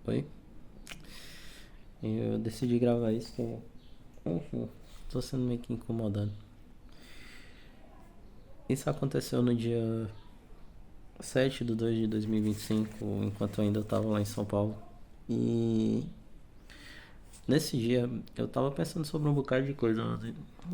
Oi? Eu decidi gravar isso que, enfim, tô sendo meio que incomodado. Isso aconteceu no dia 7 de 2 de 2025, enquanto eu ainda tava lá em São Paulo. E nesse dia eu tava pensando sobre um bocado de coisa.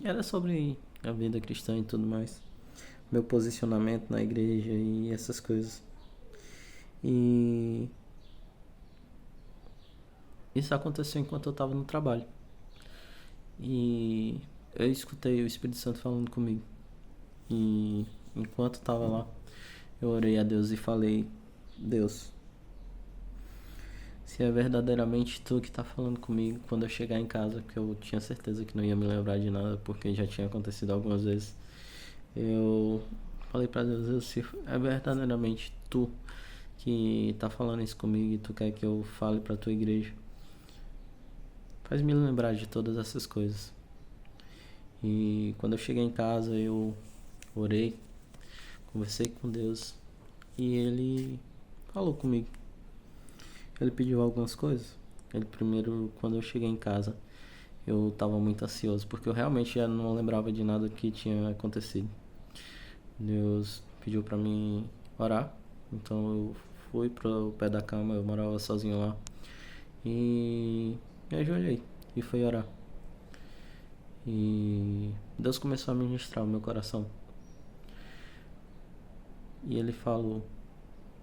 Era sobre a vida cristã e tudo mais. Meu posicionamento na igreja e essas coisas. E isso aconteceu enquanto eu tava no trabalho. E eu escutei o Espírito Santo falando comigo. E enquanto estava lá, eu orei a Deus e falei: Deus, se é verdadeiramente tu que tá falando comigo quando eu chegar em casa, porque eu tinha certeza que não ia me lembrar de nada, porque já tinha acontecido algumas vezes, eu falei pra Deus: se é verdadeiramente tu que tá falando isso comigo e tu quer que eu fale pra tua igreja, faz me lembrar de todas essas coisas. E quando eu cheguei em casa, eu orei, conversei com Deus e Ele falou comigo. Ele pediu algumas coisas. Ele primeiro, quando eu cheguei em casa, eu tava muito ansioso, porque eu realmente já não lembrava de nada que tinha acontecido. Deus pediu pra mim orar, então eu fui pro pé da cama, eu morava sozinho lá, e me ajoelhei e fui orar. E Deus começou a ministrar o meu coração. E Ele falou,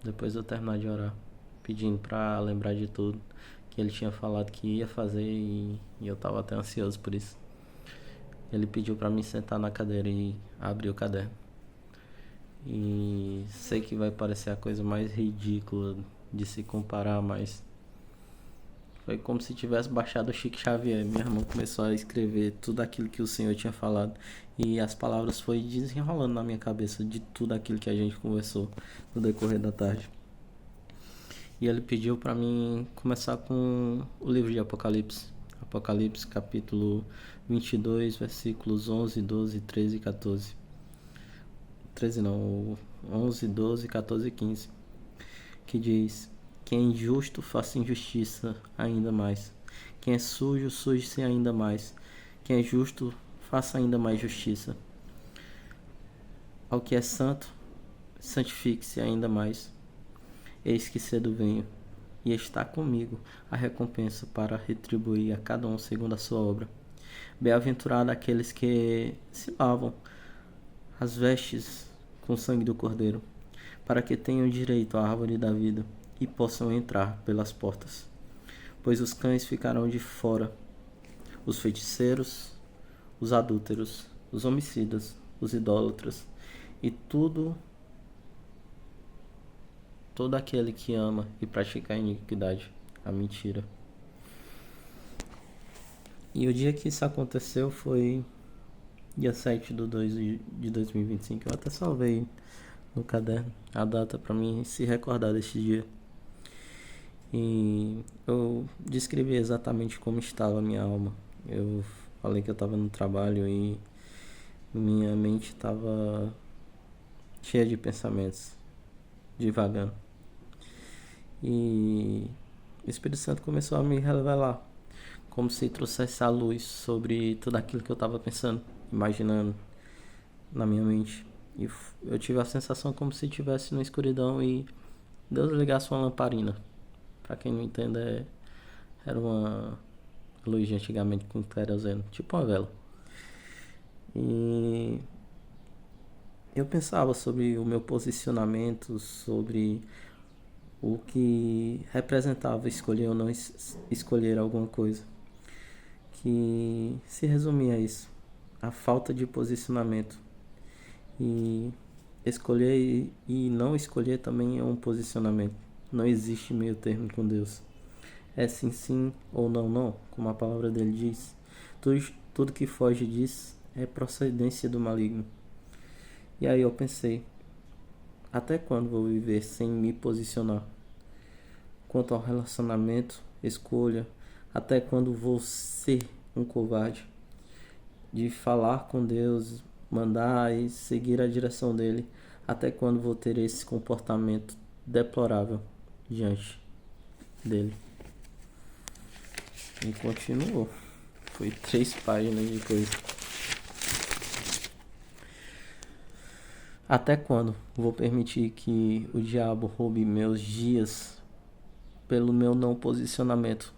depois de eu terminar de orar, pedindo pra lembrar de tudo que Ele tinha falado que ia fazer, e eu tava até ansioso por isso. Ele pediu pra mim sentar na cadeira e abrir o caderno. E sei que vai parecer a coisa mais ridícula de se comparar, mas foi como se tivesse baixado o Chico Xavier. Minha irmã começou a escrever tudo aquilo que o Senhor tinha falado, e as palavras foi desenrolando na minha cabeça de tudo aquilo que a gente conversou no decorrer da tarde. E ele pediu para mim começar com o livro de Apocalipse. Apocalipse capítulo 22, versículos 11, 12, 13 e 14. 13 não, 11, 12, 14 e 15. Que diz: quem é injusto, faça injustiça ainda mais. Quem é sujo, suje-se ainda mais. Quem é justo, faça ainda mais justiça. Ao que é santo, santifique-se ainda mais. Eis que cedo venho, e está comigo a recompensa para retribuir a cada um segundo a sua obra. Bem-aventurado aqueles que se lavam as vestes com o sangue do Cordeiro, para que tenham direito à árvore da vida e possam entrar pelas portas. Pois os cães ficarão de fora, os feiticeiros, os adúlteros, os homicidas, os idólatras e todo aquele que ama e pratica a iniquidade, a mentira. E o dia que isso aconteceu foi dia 7 de 2 de 2025. Eu até salvei no caderno a data para mim se recordar deste dia. E eu descrevi exatamente como estava a minha alma. Eu falei que eu estava no trabalho e minha mente estava cheia de pensamentos, divagando. E o Espírito Santo começou a me revelar, como se trouxesse a luz sobre tudo aquilo que eu estava pensando, imaginando na minha mente. E eu tive a sensação como se estivesse na escuridão e Deus ligasse uma lamparina. Pra quem não entende, era uma luz de antigamente com querosene, tipo uma vela. E eu pensava sobre o meu posicionamento, sobre o que representava escolher ou não escolher alguma coisa, que se resumia a isso: a falta de posicionamento. E escolher e não escolher também é um posicionamento. Não existe meio termo com Deus. É sim, sim ou não, não, como a palavra dele diz. Tudo que foge disso é procedência do maligno. E aí eu pensei: até quando vou viver sem me posicionar? Quanto ao relacionamento, escolha, até quando vou ser um covarde de falar com Deus, mandar e seguir a direção dele? Até quando vou ter esse comportamento deplorável diante dele? E continuou. Foi 3 páginas de coisa. Até quando vou permitir que o diabo roube meus dias pelo meu não posicionamento?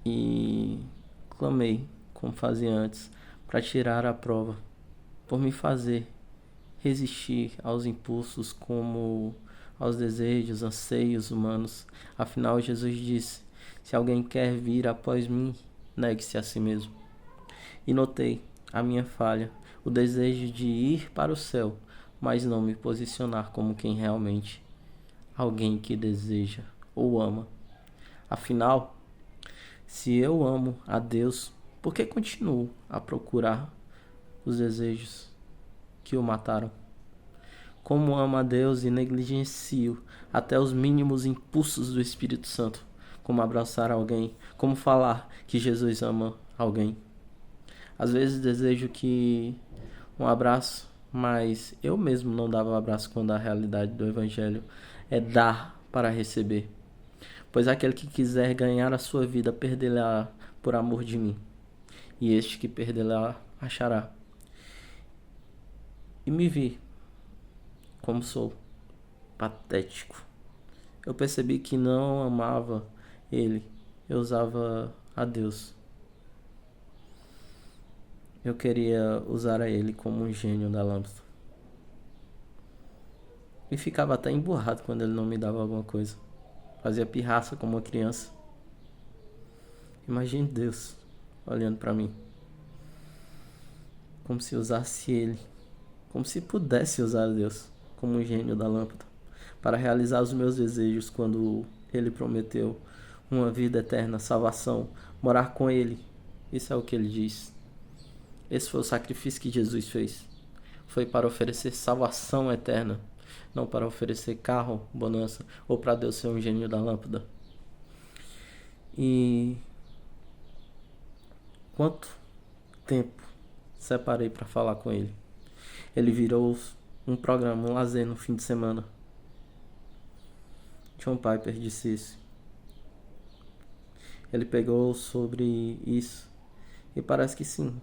E clamei, como fazia antes, para tirar a prova, por me fazer resistir aos impulsos como aos desejos, anseios humanos. Afinal, Jesus disse: se alguém quer vir após mim, negue-se a si mesmo. E notei a minha falha, o desejo de ir para o céu, mas não me posicionar como quem realmente alguém que deseja ou ama. Afinal, se eu amo a Deus, por que continuo a procurar os desejos que o mataram? Como amo a Deus e negligencio até os mínimos impulsos do Espírito Santo, como abraçar alguém, como falar que Jesus ama alguém. Às vezes desejo que um abraço, mas eu mesmo não dava um abraço quando a realidade do Evangelho é dar para receber. Pois aquele que quiser ganhar a sua vida, perdê-la por amor de mim. E este que perdê-la, achará. E me vi como sou, patético. Eu percebi que não amava ele, eu usava a Deus. Eu queria usar a ele como um gênio da lâmpada. E ficava até emburrado quando ele não me dava alguma coisa. Fazia pirraça como uma criança. Imagine Deus olhando para mim, como se usasse ele, como se pudesse usar Deus como um gênio da lâmpada para realizar os meus desejos quando ele prometeu uma vida eterna, salvação, morar com ele. Isso é o que ele diz. Esse foi o sacrifício que Jesus fez. Foi para oferecer salvação eterna, não para oferecer carro, bonança, ou para Deus ser um gênio da lâmpada. E quanto tempo separei para falar com ele? Ele virou um programa, um lazer no fim de semana. John Piper disse isso. Ele pegou sobre isso e parece que sim.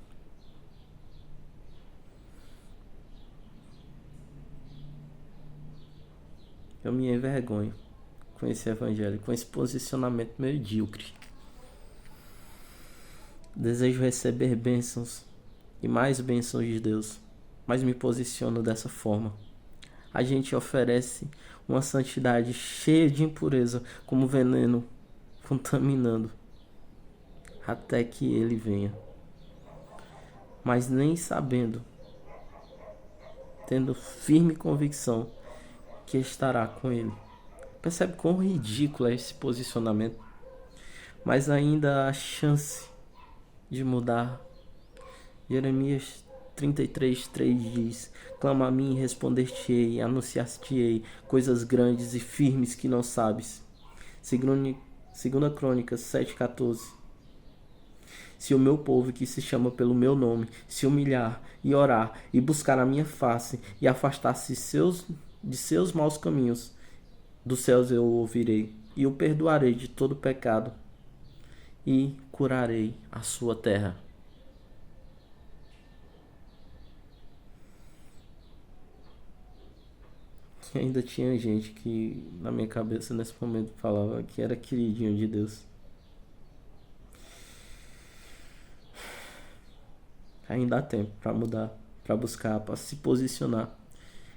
Eu me envergonho com esse evangelho, com esse posicionamento medíocre. Desejo receber bênçãos e mais bênçãos de Deus, mas me posiciono dessa forma. A gente oferece uma santidade cheia de impureza, como veneno, contaminando, até que ele venha. Mas nem sabendo, tendo firme convicção que estará com ele. Percebe quão ridículo é esse posicionamento? Mas ainda há chance de mudar. Jeremias 33:3 diz: clama a mim e responder-te-ei, anunciar-te-ei coisas grandes e firmes que não sabes. Segunda Crônicas 7:14. Se o meu povo que se chama pelo meu nome se humilhar e orar e buscar a minha face e afastar-se de seus maus caminhos, dos céus eu o ouvirei e o perdoarei de todo pecado e curarei a sua terra. E ainda tinha gente que na minha cabeça nesse momento falava que era queridinho de Deus. Ainda há tempo para mudar, para buscar, para se posicionar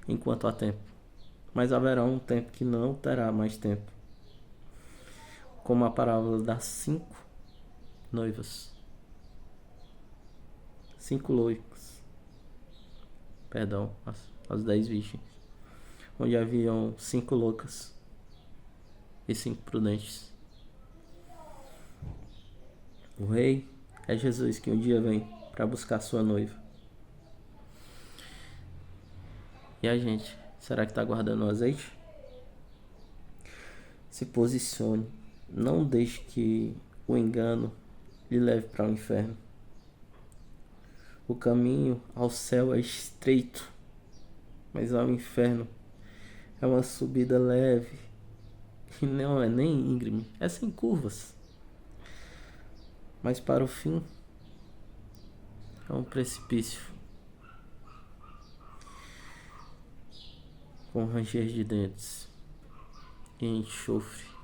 enquanto há tempo. Mas haverá um tempo que não terá mais tempo. Como a parábola das 5 noivas. 5 noivos. Perdão, as 10 virgens. Onde haviam 5 loucas e 5 prudentes. O rei é Jesus que um dia vem para buscar sua noiva. E a gente, será que está guardando o azeite? Se posicione, não deixe que o engano lhe leve para o inferno. O caminho ao céu é estreito, mas ao inferno é uma subida leve e não é nem íngreme, é sem curvas. Mas para o fim é um precipício com ranger de dentes e enxofre.